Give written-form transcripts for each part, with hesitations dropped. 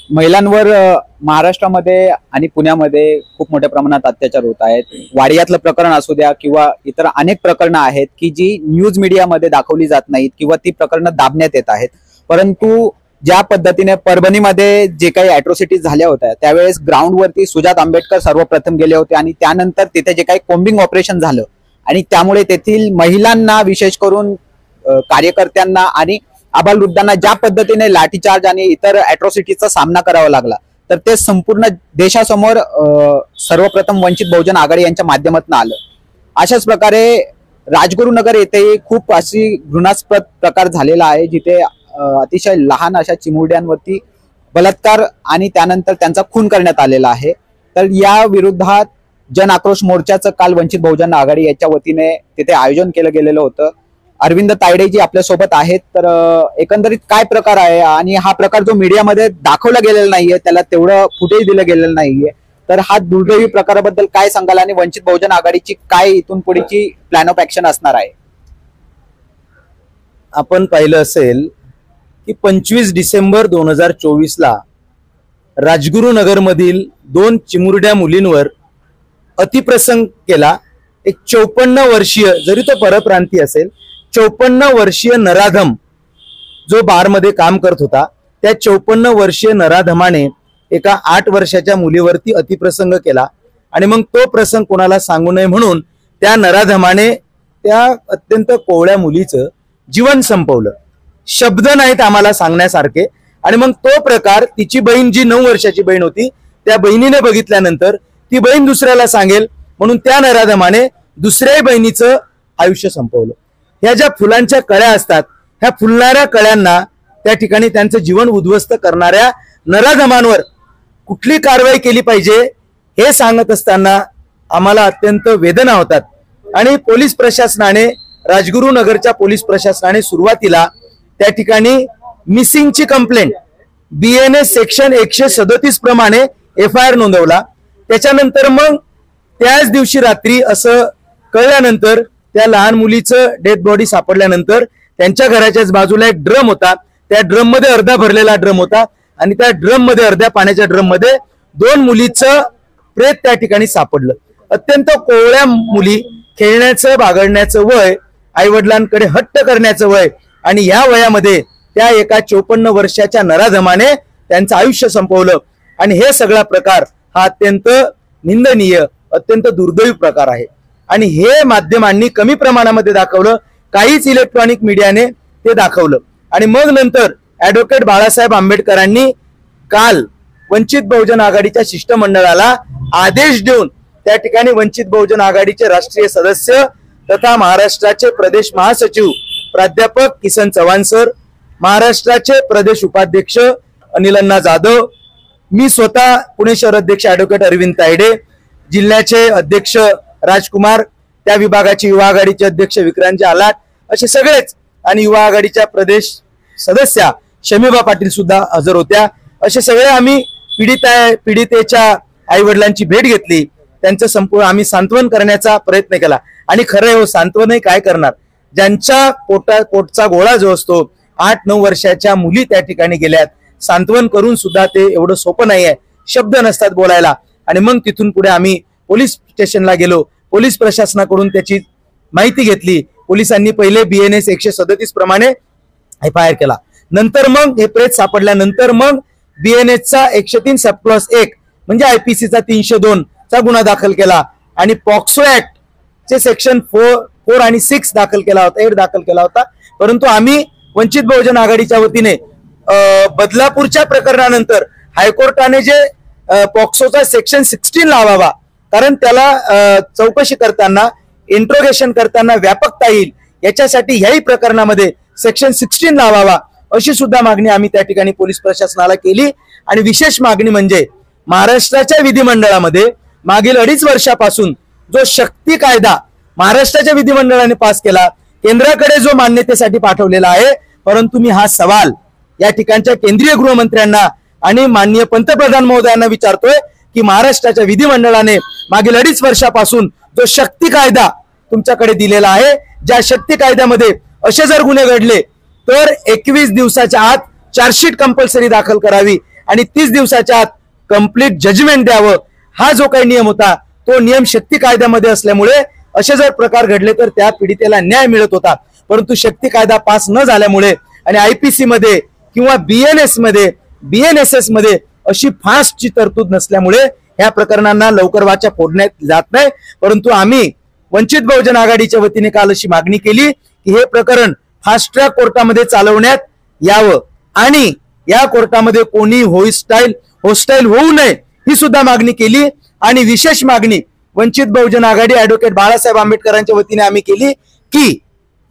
महिलांवर महाराष्ट्रामध्ये आणि पुण्यामध्ये खूप मोठ्या प्रमाणात अत्याचार होत आहेत। वाडियातलं प्रकरण असू द्या किंवा इतर अनेक प्रकरणं आहेत की जी न्यूज मीडियामध्ये दाखवली जात नाहीत किंवा ती प्रकरणं दाबण्यात येत आहेत। परंतु ज्या पद्धतीने परभणीमध्ये जे काही अॅट्रॉसिटीज झाल्या होत्या त्यावेळेस ग्राउंडवरती सुजात आंबेडकर सर्वप्रथम गेले होते आणि त्यानंतर तिथे जे काही कोम्बिंग ऑपरेशन झालं आणि त्यामुळे तेथील महिलांना विशेष करून कार्यकर्त्यांना आणि आबालवृद्धांना ज्या पद्धतीने लाठीचार्ज आणि इतर अॅट्रॉसिटीचा सामना करावा लागला तर ते संपूर्ण देशासमोर सर्वप्रथम वंचित बहुजन आघाडी यांच्या माध्यमातून आलं। अशाच प्रकारे राजगुरुनगर येथे खूप अशी घृणास्पद प्रकार झालेला आहे जिथे अतिशय लहान अशा चिमुरड्यांवरती बलात्कार आणि त्यानंतर त्यांचा खून करण्यात आलेला आहे। तर या विरोधात जन आक्रोश मोर्चाचं काल वंचित बहुजन आघाडी याच्या वतीने तिथे आयोजन केलं गेलेलं होतं। अरविंद तायडे जी आपल्या सोबत आहेत, तर एकंदरीत काय प्रकार आहे आणि हा प्रकार जो मीडियामध्ये दाखवला गेलेला नाहीये त्याला तेवढं फुटेज दिलं गेलेलं नाहीये, तर हा दुर्दैवी प्रकाराबद्दल काय सांगाल आणि वंचित बहुजन आघाडीची काय इथून पुढची प्लॅन ऑफ ऍक्शन असणार आहे? आपण पाहिलं असेल की 25 डिसेंबर 2024 ला राजगुरुनगर मधील 2 चिमुरड्या मुलींवर अतिप्रसंग केला। एक 54 वर्षीय, जरी तो परप्रांती असेल, 54 वर्षीय नराधम जो बार मध्ये काम करत होता त्या 54 वर्षीय नराधमाने एका 8 वर्षाच्या मुलीवरती अतिप्रसंग केला आणि मग तो प्रसंग कोणाला सांगू नये म्हणून त्या नराधमाने त्या अत्यंत कोवळ्या मुलीचं जीवन संपवलं। शब्द नाहीत आम्हाला सांगण्यासारखे। आणि मग तो प्रकार तिची बहीण जी 9 वर्षाची बहीण होती त्या बहिणीने बघितल्यानंतर ती बहीण दुसऱ्याला सांगेल म्हणून त्या नराधमाने दुसऱ्याही बहिणीचं आयुष्य संपवलं। ह्या ज्या फुलांच्या कळ्या असतात ह्या फुलणाऱ्या कळ्यांना त्या ठिकाणी त्यांचं जीवन उद्ध्वस्त करणाऱ्या नराधमांवर कुठली कारवाई केली पाहिजे हे सांगत असताना आम्हाला अत्यंत वेदना होतात। आणि पोलीस प्रशासनाने, राजगुरुनगरच्या पोलीस प्रशासनाने सुरुवातीला त्या ठिकाणी मिसिंगची कंप्लेंट BNS सेक्शन 137 प्रमाणे FIR नोंदवला। त्याच्यानंतर मग त्याच दिवशी रात्री असं कळल्यानंतर त्या लहान मुलीचं डेड बॉडी सापडल्यानंतर त्यांच्या घराच्याच बाजूला एक ड्रम होता, त्या ड्रम मध्ये अर्धा भरलेला ड्रम होता आणि त्या ड्रम मध्ये, अर्ध्या पाण्याच्या ड्रम मध्ये 2 मुलीचं प्रेत त्या ठिकाणी सापडलं। अत्यंत कोवळ्या मुली, खेळण्याचं बागडण्याचं वय, आई वडिलांकडे हट्ट करण्याचं वय आणि या वयामध्ये त्या एका 54 वर्षाच्या नराधमाने त्यांचं आयुष्य संपवलं। आणि हे सगळा प्रकार हा अत्यंत निंदनीय, अत्यंत दुर्दैवी प्रकार आहे आणि हे माध्यमांनी कमी प्रमाणामध्ये दाखवलं, काहीच इलेक्ट्रॉनिक मीडियाने ते दाखवलं। आणि मग नंतर ऍडव्होकेट बाळासाहेब आंबेडकरांनी काल वंचित बहुजन आघाडीच्या शिष्टमंडळाला आदेश देऊन त्या ठिकाणी वंचित बहुजन आघाडीचे राष्ट्रीय सदस्य तथा महाराष्ट्राचे प्रदेश महासचिव प्राध्यापक किसन चव्हाण सर, महाराष्ट्राचे प्रदेश उपाध्यक्ष अनिल अण्णा जाधव, मी स्वतः पुणे शहर अध्यक्ष ऍडव्होकेट अरविंद तायडे, जिल्ह्याचे अध्यक्ष राजकुमार, त्या विभागाचे युवा आघाडीचे अध्यक्ष विक्रांत आलाट, असे सगळेच, आणि युवा आघाडीच्या प्रदेश सदस्या शमीबा पाटील सुद्धा हजर होत्या। असे सगळे आम्ही पीडितेच्या आई वडिलांची भेट घेतली, त्यांचं संपूर्ण आम्ही सांत्वन करण्याचा प्रयत्न केला। आणि खरं हो, सांत्वनही काय करणार, ज्यांच्या पोटचा गोळा जो असतो, 8-9 वर्षाच्या मुली त्या ठिकाणी गेल्यात, सांत्वन करून सुद्धा ते एवढं सोपं नाही आहे, शब्द नसतात बोलायला। आणि मग तिथून पुढे आम्ही पोलीस स्टेशनला गेलो, पोलीस प्रशासनाकडून त्याची माहिती घेतली। पोलिसांनी पहिले BNS 137 प्रमाणे FIR केला, नंतर मग हे प्रेत सापडल्यानंतर मग BNS चा 103 सबक्लॉज 1 म्हणजे IPC चा 302 चा गुन्हा दाखल केला आणि पॉक्सो ऍक्ट चे सेक्शन 4 आणि 6 दाखल केला होता, 8 दाखल केला होता। परंतु आम्ही वंचित बहुजन आघाडीच्या वतीने बदलापूरच्या प्रकरणानंतर हायकोर्टाने जे पॉक्सोचा सेक्शन 16 लावावा, कारण त्याला चौकशी करताना, इंट्रोगेशन करताना व्यापकता येईल याच्यासाठी ह्याही प्रकरणामध्ये सेक्शन 16 लावावा अशी सुद्धा मागणी आम्ही त्या ठिकाणी पोलीस प्रशासनाला केली। आणि विशेष मागणी म्हणजे महाराष्ट्राच्या विधिमंडळामध्ये मागील 2.5 वर्षापासून जो शक्ती कायदा महाराष्ट्राच्या विधिमंडळाने पास केला, केंद्राकडे जो मान्यतेसाठी पाठवलेला आहे, परंतु मी हा सवाल या ठिकाणच्या केंद्रीय गृहमंत्र्यांना आणि माननीय पंतप्रधान महोदयांना विचारतोय की महाराष्ट्राच्या विधिमंडळाने मागील 2.5 वर्षापासून जो शक्ती कायदा तुमच्याकडे दिलेला आहे, ज्या शक्ती कायद्यामध्ये असे जर गुन्हे घडले तर 21 दिवसाच्या आत चार्जशीट कंपल्सरी दाखल करावी आणि 30 दिवसाच्या आत कंप्लीट जजमेंट द्यावं, हा जो काही नियम होता तो नियम शक्ती कायद्यामध्ये असल्यामुळे असे जर प्रकार घडले तर त्या पीडितेला न्याय मिळत होता. परंतु शक्ती कायदा पास न झाल्यामुळे आणि आयपीसी मध्ये किंवा बीएनएसएस मध्ये अशी फास्टची तरतूद नसल्यामुळे ह्या प्रकरणांना लवकर वाचा फोडण्यात जात नाही. परंतु आम्ही वंचित बहुजन आघाडीच्या वतीने काल अशी मागणी केली की हे प्रकरण फास्ट ट्रॅक कोर्टामध्ये चालवण्यात यावं आणि या कोर्टामध्ये कोणी होस्टाईल होऊ नये ही सुद्धा मागणी केली. आणि विशेष मागणी वंचित बहुजन आघाडी ऍडव्होकेट बाळासाहेब आंबेडकरांच्या वतीने आम्ही केली की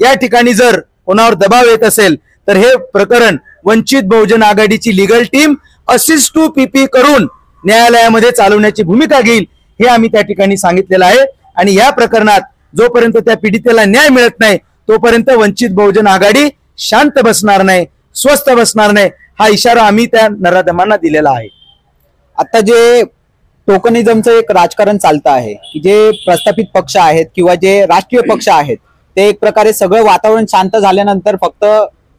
या ठिकाणी जर कोणावर दबाव येत असेल तर हे प्रकरण वंचित बहुजन आघाडीची लीगल टीम असिस्ट टू पीपी करून न्यायालयामध्ये चालवण्याची भूमिका घेईल हे आम्ही त्या ठिकाणी सांगितलेलं आहे. आणि या प्रकरणात जोपर्यंत त्या पीडितेला न्याय मिळत नाही तोपर्यंत वंचित बहुजन आघाडी शांत बसणार नाही, स्वस्थ बसणार नाही, हा इशारा आम्ही त्या नराधमांना दिलेला आहे. आता जे टोकनिझमचं एक राजकारण चालतं आहे की जे प्रस्थापित पक्ष आहेत किंवा जे राष्ट्रीय पक्ष आहेत ते एक प्रकारे सगळं वातावरण शांत झाल्यानंतर फक्त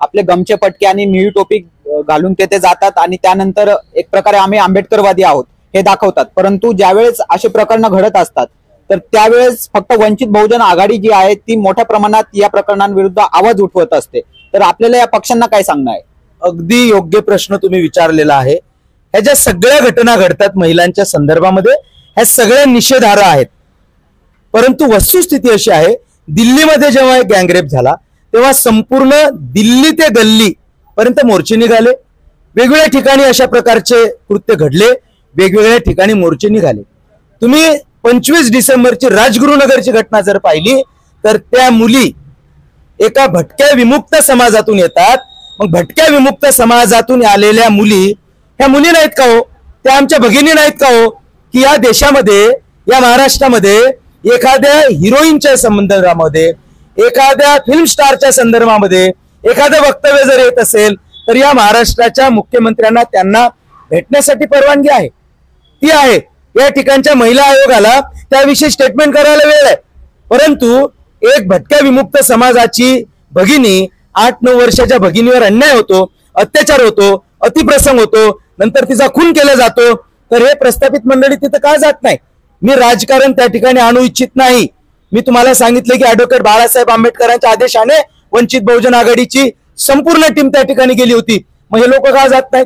आपले गमचे पटके आणि निळी टोपी घालून ते जातात आणि त्यानंतर एक प्रकारे आम्ही आंबेडकरवादी आहोत हे दाखवतात. परंतु ज्यावेळेस असे प्रकरण घडत असतात तर त्यावेळेस फक्त वंचित बहुजन आघाडी जी आहे ती मोठ्या प्रमाणात या प्रकरणांविरुद्ध आवाज उठवत असते. तर आपल्याला या पक्षांना काय सांगणं आहे? अगदी योग्य प्रश्न तुम्ही विचारलेला आहे. ह्या ज्या सगळ्या घटना घडतात महिलांच्या संदर्भामध्ये ह्या सगळ्या निषेधार्ह आहेत. परंतु वस्तुस्थिती अशी आहे, दिल्लीमध्ये जेव्हा एक गँगरेप झाला तेव्हा संपूर्ण दिल्ली ते गल्ली पर्यंत मोर्चे निघाले, वेगवेगळ्या ठिकाणी अशा प्रकारचे कृत्य घडले, वेगवेगळ्या ठिकाणी मोर्चे निघाले. तुम्ही 25 डिसेंबरची राजगुरुनगरची घटना जर पाहिली तर त्या मुली एका भटक्या विमुक्त समाजातून येतात. मग भटक्या विमुक्त समाजातून आलेल्या मुली ह्या मुली नाहीत का हो? त्या आमच्या भगिनी नाहीत का हो? की या देशामध्ये या महाराष्ट्रामध्ये एखाद्या हिरोईनच्या संदर्भामध्ये एखाद्या फिल्म स्टारच्या संदर्भामध्ये एखादं वक्तव्य जर येत असेल तर या महाराष्ट्राच्या मुख्यमंत्र्यांना त्यांना भेटण्यासाठी परवानगी आहे, ती आहे. या ठिकाणच्या महिला आयोगाला त्याविषयी स्टेटमेंट करायला वेळ आहे. परंतु एक भटक्या विमुक्त समाजाची भगिनी 8-9 वर्षाच्या भगिनीवर अन्याय होतो, अत्याचार होतो, अतिप्रसंग होतो, नंतर तिचा खून केला जातो, तर हे प्रस्थापित मंडळी तिथं का जात नाही? मी राजकारण त्या ठिकाणी आणू इच्छित नाही. मी तुम्हाला सांगितलं की ऍडव्होकेट बाळासाहेब आंबेडकरांच्या आदेशाने वंचित बहुजन आघाडीची संपूर्ण टीम त्या ठिकाणी गेली होती. मग हे लोक का जात नाहीत?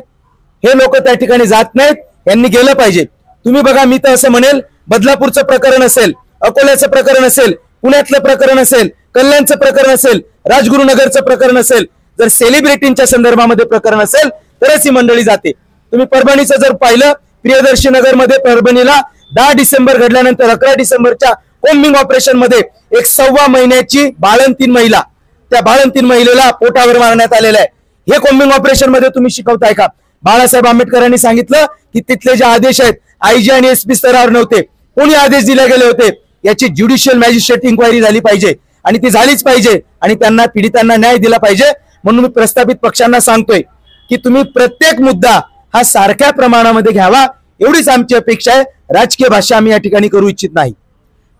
हे लोक त्या ठिकाणी जात नाहीत, यांनी गेलं पाहिजे. तुम्ही बघा, मी तर असं म्हणेल, बदलापूरचं प्रकरण असेल, अकोल्याचं प्रकरण असेल, पुण्यातलं प्रकरण असेल, कल्याणचं प्रकरण असेल, राजगुरुनगरचं प्रकरण असेल, जर सेलिब्रिटींच्या संदर्भामध्ये प्रकरण असेल तरच ही मंडळी जाते. तुम्ही परभणीचं जर पाहिलं, प्रियदर्शी नगरमध्ये परभणीला 10 डिसेंबर घडल्यानंतर 11 डिसेंबरच्या कोम्बिंग ऑपरेशन मध्ये एक 1.25 महिन्याची बाळंतीण महिला, त्या बाळंतीण महिलेला पोटावर मारण्यात आलेलं आहे. हे कोम्बिंग ऑपरेशन मध्ये तुम्ही शिकवताय का? बाळासाहेब आंबेडकरांनी सांगितलं की तिथले जे आदेश आहेत आयजी आणि एसपी स्तरावर नव्हते, कोणी आदेश दिले गेले होते, याची ज्युडिशियल मॅजिस्ट्रेट इन्क्वायरी झाली पाहिजे आणि ती झालीच पाहिजे आणि त्यांना पीडितांना न्याय दिला पाहिजे. म्हणून मी प्रस्थापित पक्षांना सांगतोय की तुम्ही प्रत्येक मुद्दा हा सारख्या प्रमाणामध्ये घ्यावा, एवढीच आमची अपेक्षा आहे. राजकीय भाषा आम्ही या ठिकाणी करू इच्छित नाही.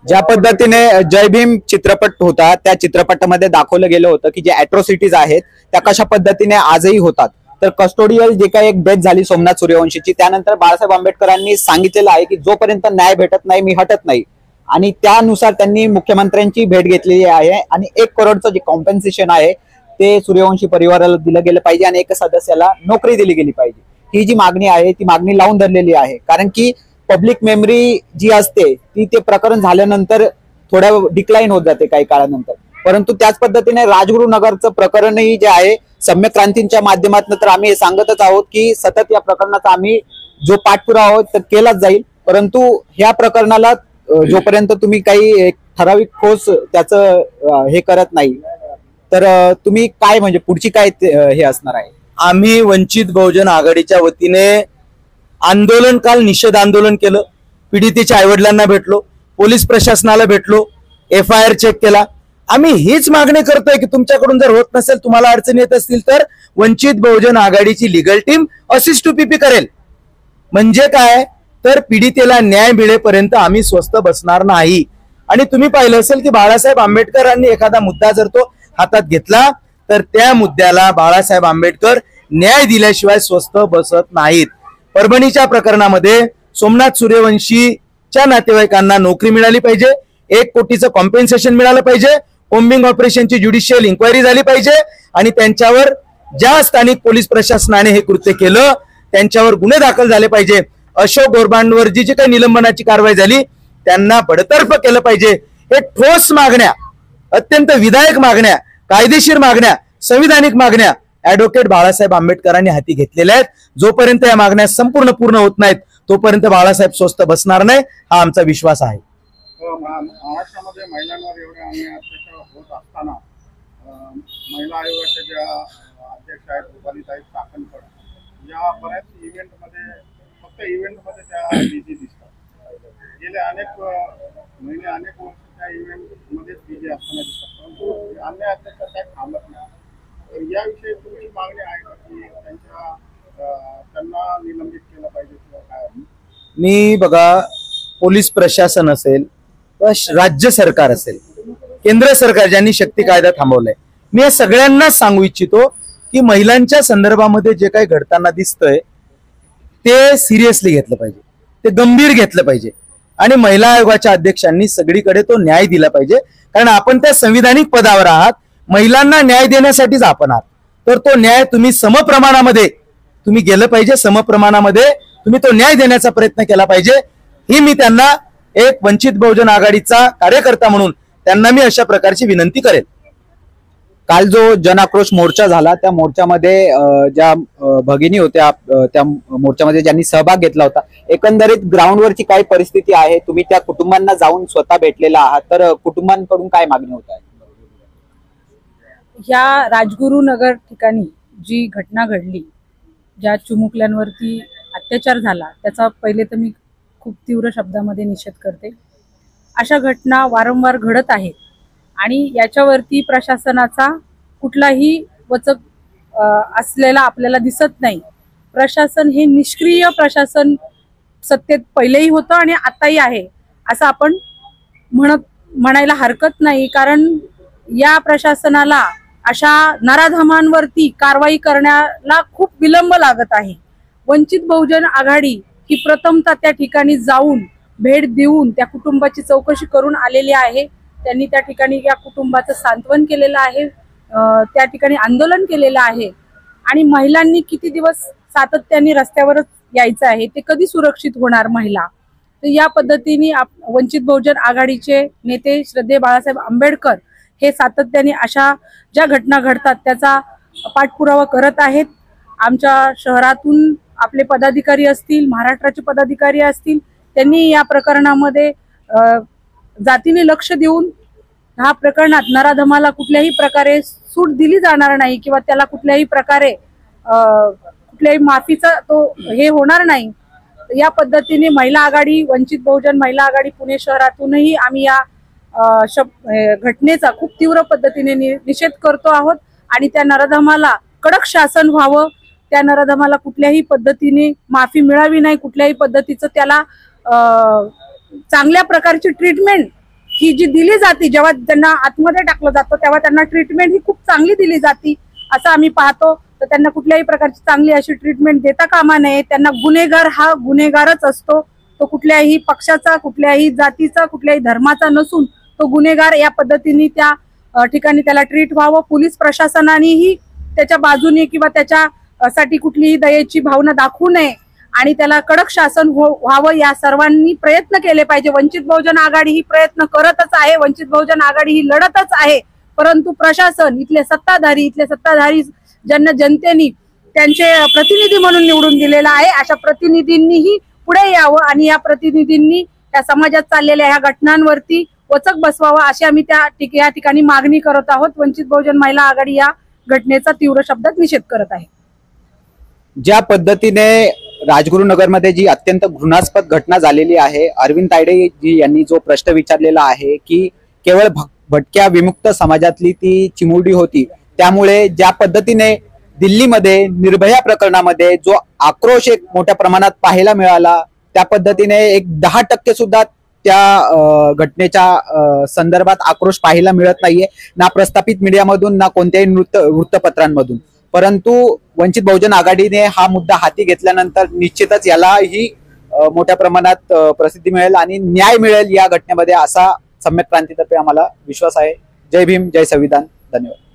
ज्या पद्धतीने जय भीम चित्रपट होता त्या चित्रपटामध्ये दाखवलं गेलं होतं की जे अॅट्रॉसिटीज आहेत त्या कशा पद्धतीने आजही होतात. तर कस्टोडियल जे काही एक डेथ झाली सोमनाथ सूर्यवंशीची, त्यानंतर बाळासाहेब आंबेडकरांनी सांगितलेलं आहे की जोपर्यंत न्याय भेटत नाही मी हटत नाही. आणि त्यानुसार त्यांनी मुख्यमंत्र्यांची भेट घेतलेली आहे आणि 1 करोडचं जे कॉम्पेन्सेशन आहे ते सूर्यवंशी परिवाराला दिलं गेलं पाहिजे आणि एका सदस्याला नोकरी दिली गेली पाहिजे. ही जी मागणी आहे ती मागणी लावून धरलेली आहे. कारण की पब्लिक मेमरी जी असते ती ते प्रकरण झाल्यानंतर थोड्या डिक्लाइन होत जाते काही काळानंतर. परंतु त्याच पद्धतीने राजगुरुनगरचं प्रकरणही जे आहे सम्यक क्रांतीच्या माध्यमातून तर आम्ही हे सांगतच आहोत की सतत या प्रकरणाचा आम्ही जो पाठपुरावा आहोत तर केलाच जाईल. परंतु ह्या प्रकरणाला जोपर्यंत तुम्ही काही एक ठराविक ठोस त्याचं हे करत नाही तर तुम्ही काय म्हणजे पुढची काय हे असणार आहे? आम्ही वंचित बहुजन आघाडीच्या वतीने आंदोलन, काल निषेध आंदोलन केलं, पीडितेच्या आईवडिलांना भेटलो, पोलीस प्रशासनाला भेटलो, FIR चेक केला. आम्ही हीच मागणी करतोय की तुमच्याकडून जर होत नसेल, तुम्हाला अडचणी येत असतील तर वंचित बहुजन आघाडीची लीगल टीम असिस्ट टू पीपी करेल. म्हणजे काय तर पीडितेला न्याय मिळेपर्यंत आम्ही स्वस्थ बसणार नाही. आणि तुम्ही पाहिलं असेल की बाळासाहेब आंबेडकरांनी एखादा मुद्दा जर तो हातात घेतला तर त्या मुद्द्याला बाळासाहेब आंबेडकर न्याय दिल्याशिवाय स्वस्थ बसत नाहीत. परभणीच्या प्रकरणामध्ये सोमनाथ सूर्यवंशीच्या नातेवाईकांना नोकरी मिळाली पाहिजे, 1 कोटीचं कॉम्पेन्सेशन मिळालं पाहिजे, कोम्बिंग ऑपरेशनची ज्युडिशियल इन्क्वायरी झाली पाहिजे आणि त्यांच्यावर ज्या स्थानिक पोलीस प्रशासनाने हे कृत्य केलं त्यांच्यावर गुन्हे दाखल झाले पाहिजे. अशोक गोरबांडवर जी काही निलंबनाची कारवाई झाली त्यांना बडतर्फ केलं पाहिजे. हे ठोस मागण्या, अत्यंत विधायक मागण्या, कायदेशीर मागण्या, संविधानिक मागण्या ऍडव्होकेट बाळासाहेब आंबेडकरांनी हाती घेतलेल्या आहेत. जोपर्यंत या मागण्या संपूर्ण पूर्ण होत नाहीत तोपर्यंत बाळासाहेब स्वस्थ बसणार नाही, हा आमचा विश्वास आहे. महाराष्ट्रामध्ये महिलांवर एवढे अन्याय अत्याचार होत असताना महिला आयोगाच्या ज्या अध्यक्ष आहेत रुपालीताई चाकणकर या बऱ्याच इव्हेंटमध्ये फक्त इव्हेंटमध्ये त्या बिझी दिसतात. गेले अनेक महिने अनेक वर्ष त्या इव्हेंटमध्येच बिझी असताना दिसतात, परंतु अन्याय अत्याचार काय थांबत नाही. तर याविषयी तुमची मागणी आहे का की त्यांना निलंबित केलं पाहिजे किंवा काय? मी बघा, पोलीस प्रशासन असेल किंवा राज्य सरकार असेल, केंद्र सरकार ज्यांनी शक्ती कायदा थांबवलाय, मी या सगळ्यांना सांगू इच्छितो की महिलांच्या संदर्भामध्ये जे काही घडताना दिसतंय ते सिरियसली घेतलं पाहिजे, ते गंभीर घेतलं पाहिजे आणि महिला आयोगाच्या अध्यक्षांनी सगळीकडे तो न्याय दिला पाहिजे. कारण आपण त्या संविधानिक पदावर आहात, महिलांना न्याय देण्यासाठीच आपण आहात. तर तो न्याय तुम्ही समप्रमाणामध्ये तुम्ही गेलं पाहिजे, समप्रमाणामध्ये तुम्ही तो न्याय देण्याचा प्रयत्न केला पाहिजे. ही मी त्यांना एक वंचित बहुजन आघाडीचा कार्यकर्ता म्हणून त्यांना मी अशा प्रकारची विनंती करेल. काल जो जनआक्रोश मोर्चा झाला त्या मोर्चामध्ये ज्या भगिनी होत्या त्या मोर्चामध्ये ज्यांनी सहभाग घेतला होता, एकंदरीत ग्राउंडवरची काय परिस्थिती आहे, तुम्ही त्या कुटुंबांना जाऊन स्वतः भेटलेला आहात, तर कुटुंबांकडून काय मागणी होत आहे? या राजगुरुनगर ठिकाणी जी घटना घडली, ज्या चिमुकल्यांवरती अत्याचार झाला, त्याचा पहिले तर मी खूप तीव्र शब्दामध्ये निषेध करते. अशा घटना वारंवार घडत आहेत आणि याच्यावरती प्रशासनाचा कुठलाही वचक असलेला आपल्याला दिसत नाही. प्रशासन हे निष्क्रिय प्रशासन सत्तेत पहिलेही होतं आणि आताही आहे असं आपण म्हणायला हरकत नाही. कारण या प्रशासनाला अशा नराधमांवरती कारवाई करण्याला खूप विलंब लागत आहे. वंचित बहुजन आघाडी ही प्रथमतः त्या ठिकाणी जाऊन भेट देऊन त्या कुटुंबाची चौकशी करून आलेली आहे. त्यांनी त्या ठिकाणी या कुटुंबाचं सांत्वन केलेलं आहे, त्या ठिकाणी आंदोलन केलेलं आहे आणि महिलांनी किती दिवस सातत्याने रस्त्यावरच यायचं आहे, ते कधी सुरक्षित होणार महिला? तर या पद्धतीने वंचित बहुजन आघाडीचे नेते श्रद्धेय बाळासाहेब आंबेडकर हे सातत्याने अशा ज्या घटना घडतात त्याचा पाठपुरावा करत आहेत. आमच्या शहरातून आपले पदाधिकारी असतील, महाराष्ट्राचे पदाधिकारी असतील, त्यांनी या प्रकरणामध्ये जातीने लक्ष देऊन ह्या प्रकरणात नराधमाला कुठल्याही प्रकारे सूट दिली जाणार नाही किंवा त्याला कुठल्याही प्रकारे कुठल्याही माफीचा तो हे होणार नाही. या पद्धतीने महिला आघाडी, वंचित बहुजन महिला आघाडी पुणे शहरातूनही आम्ही या घटनेचा खूप तीव्र पद्धतीने निषेध करतो आहोत आणि त्या नराधमाला कडक शासन व्हावं, त्या नराधमाला कुठल्याही पद्धतीने माफी मिळावी नाही, कुठल्याही पद्धतीचं त्याला चांगल्या प्रकारची ट्रीटमेंट ही जी दिली जाते, जेव्हा त्यांना आतमध्ये टाकलं जातं तेव्हा त्यांना ट्रीटमेंट ही खूप चांगली दिली जाते असं आम्ही पाहतो. तर त्यांना कुठल्याही प्रकारची चांगली अशी ट्रीटमेंट देता कामा नये. त्यांना गुन्हेगार हा गुन्हेगारच असतो, तो कुठल्याही पक्षाचा, कुठल्याही जातीचा, कुठल्याही धर्माचा नसून तो गुन्हेगार. या पद्धतीने त्या ठिकाणी त्याला ट्रीट व्हावं. पोलीस प्रशासनानेही त्याच्या बाजूने किंवा त्याच्यासाठी कुठलीही दयेची भावना दाखवू नये आणि त्याला कडक शासन व्हावं, या सर्वांनी प्रयत्न केले पाहिजे. वंचित बहुजन आघाडी ही प्रयत्न करतच आहे, वंचित बहुजन आघाडी ही लढतच आहे. परंतु प्रशासन, इथले सत्ताधारी ज्यांना जनतेने त्यांचे प्रतिनिधी म्हणून निवडून दिलेला आहे, अशा प्रतिनिधींनीही पुढे यावं आणि या प्रतिनिधींनी त्या समाजात चाललेल्या ह्या घटनांवरती वचक बसवावा अशी आम्ही या ठिकाणी मागणी करत आहोत. वंचित बहुजन महिला आघाडी या घटनेचा तीव्र शब्दात निषेध करत आहे. ज्या पद्धतीने राजगुरुनगरमध्ये जी अत्यंत घृणास्पद घटना झालेली आहे, अरविंद तायडे जी यांनी जो प्रश्न विचारलेला आहे की केवळ भटक्या विमुक्त समाजातली ती चिमुरडी होती, त्यामुळे ज्या पद्धतीने दिल्लीमध्ये निर्भया प्रकरणामध्ये जो आक्रोश एक मोठ्या प्रमाणात पाहायला मिळाला, त्या पद्धतीने एक 10% सुद्धा त्या घटनेच्या संदर्भात आक्रोश पाहायला मिळत नाहीये, ना प्रस्थापित मीडियामधून ना कोणत्याही वृत्तपत्रांमधून. परंतु वंचित बहुजन आघाडीने हा मुद्दा हाती घेतल्यानंतर निश्चितच यालाही मोठ्या प्रमाणात प्रसिद्धी मिळेल आणि न्याय मिळेल या घटनेमध्ये, असा सम्यक क्रांतीतर्फे आम्हाला विश्वास आहे. जय भीम, जय संविधान. धन्यवाद.